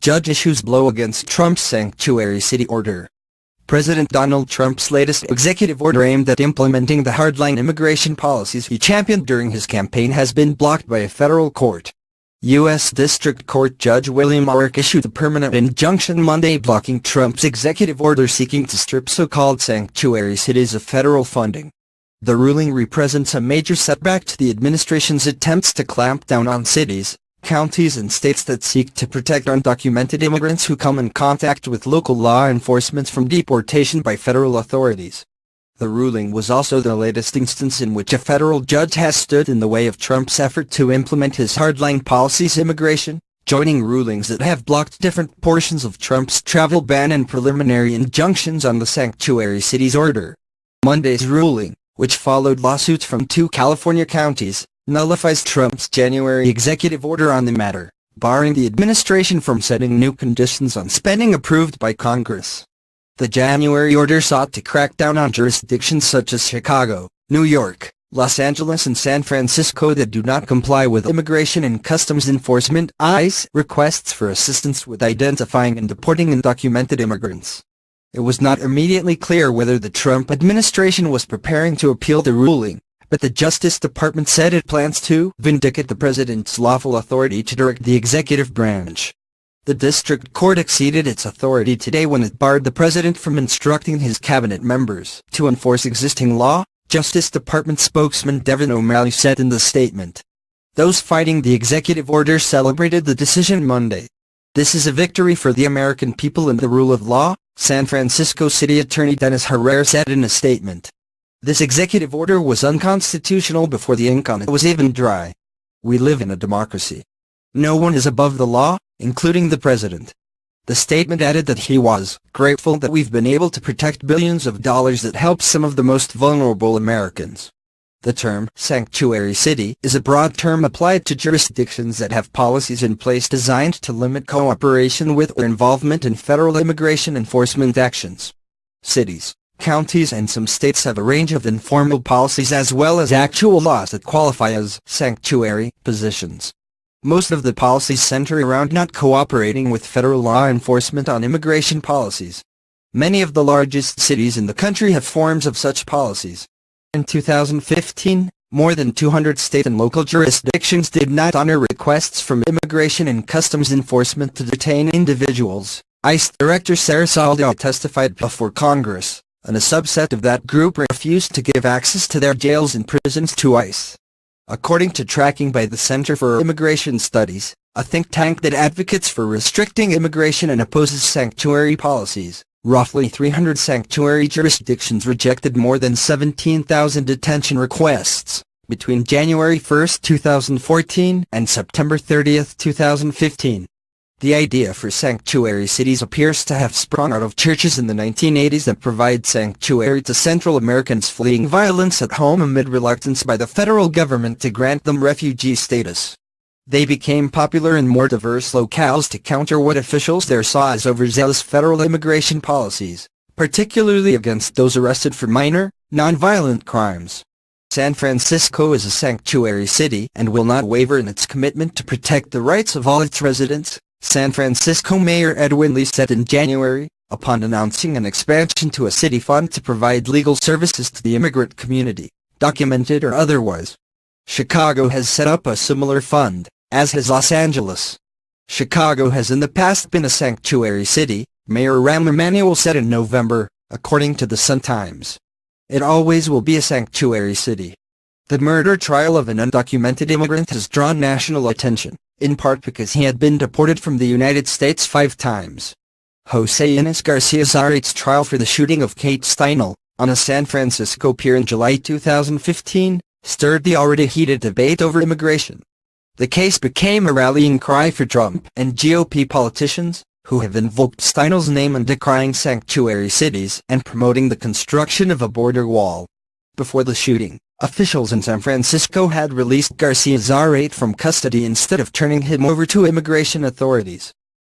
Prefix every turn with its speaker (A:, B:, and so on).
A: Judge issues blow against Trump's sanctuary city order. President Donald Trump's latest executive order aimed at implementing the hardline immigration policies he championed during his campaign has been blocked by a federal court. U.S. District Court Judge William Orrick issued a permanent injunction Monday blocking Trump's executive order seeking to strip so-called sanctuary cities of federal funding. The ruling represents a major setback to the administration's attempts to clamp down on cities, counties and states that seek to protect undocumented immigrants who come in contact with local law enforcement from deportation by federal authorities. The ruling was also the latest instance in which a federal judge has stood in the way of Trump's effort to implement his hardline policies immigration, joining rulings that have blocked different portions of Trump's travel ban and preliminary injunctions on the sanctuary cities order. Monday's ruling, which followed lawsuits from 2 California counties, nullifies Trump's January executive order on the matter, barring the administration from setting new conditions on spending approved by Congress. The January order sought to crack down on jurisdictions such as Chicago, New York, Los Angeles and San Francisco that do not comply with Immigration and Customs Enforcement (ICE) requests for assistance with identifying and deporting undocumented immigrants. It was not immediately clear whether the Trump administration was preparing to appeal the ruling, but the Justice Department said it plans to vindicate the president's lawful authority to direct the executive branch. The district court exceeded its authority today when it barred the president from instructing his cabinet members to enforce existing law, Justice Department spokesman Devin O'Malley said in the statement. Those fighting the executive order celebrated the decision Monday. "This is a victory for the American people and the rule of law," San Francisco City Attorney Dennis Herrera said in a statement. "This executive order was unconstitutional before the ink on it was even dry. We live in a democracy. No one is above the law, including the president." The statement added that he was grateful that we've been able to protect billions of dollars that help some of the most vulnerable Americans. The term sanctuary city is a broad term applied to jurisdictions that have policies in place designed to limit cooperation with or involvement in federal immigration enforcement actions. Cities, counties and some states have a range of informal policies as well as actual laws that qualify as sanctuary positions. Most of the policies center around not cooperating with federal law enforcement on immigration policies. Many of the largest cities in the country have forms of such policies. In 2015, more than 200 state and local jurisdictions did not honor requests from Immigration and Customs Enforcement to detain individuals, ICE Director Sara Saldaw testified before Congress, and a subset of that group refused to give access to their jails and prisons to ICE. According to tracking by the Center for Immigration Studies, a think tank that advocates for restricting immigration and opposes sanctuary policies, roughly 300 sanctuary jurisdictions rejected more than 17,000 detention requests between January 1, 2014 and September 30, 2015. The idea for sanctuary cities appears to have sprung out of churches in the 1980s that provide sanctuary to Central Americans fleeing violence at home amid reluctance by the federal government to grant them refugee status. They became popular in more diverse locales to counter what officials there saw as overzealous federal immigration policies, particularly against those arrested for minor, non-violent crimes. San Francisco is a sanctuary city and will not waver in its commitment to protect the rights of all its residents, San Francisco Mayor Edwin Lee said in January, upon announcing an expansion to a city fund to provide legal services to the immigrant community, documented or otherwise. Chicago has set up a similar fund, as has Los Angeles. Chicago has in the past been a sanctuary city, Mayor Rahm Emanuel said in November, according to the Sun-Times. It always will be a sanctuary city. The murder trial of an undocumented immigrant has drawn national attention, in part because he had been deported from the United States 5 times. Jose Inés Garcia Zarrate's trial for the shooting of Kate Steinle, on a San Francisco pier in July 2015, stirred the already heated debate over immigration. The case became a rallying cry for Trump and GOP politicians, who have invoked Steinle's name in decrying sanctuary cities and promoting the construction of a border wall. Before the shooting, officials in San Francisco had released Garcia Zarrate from custody instead of turning him over to immigration authorities.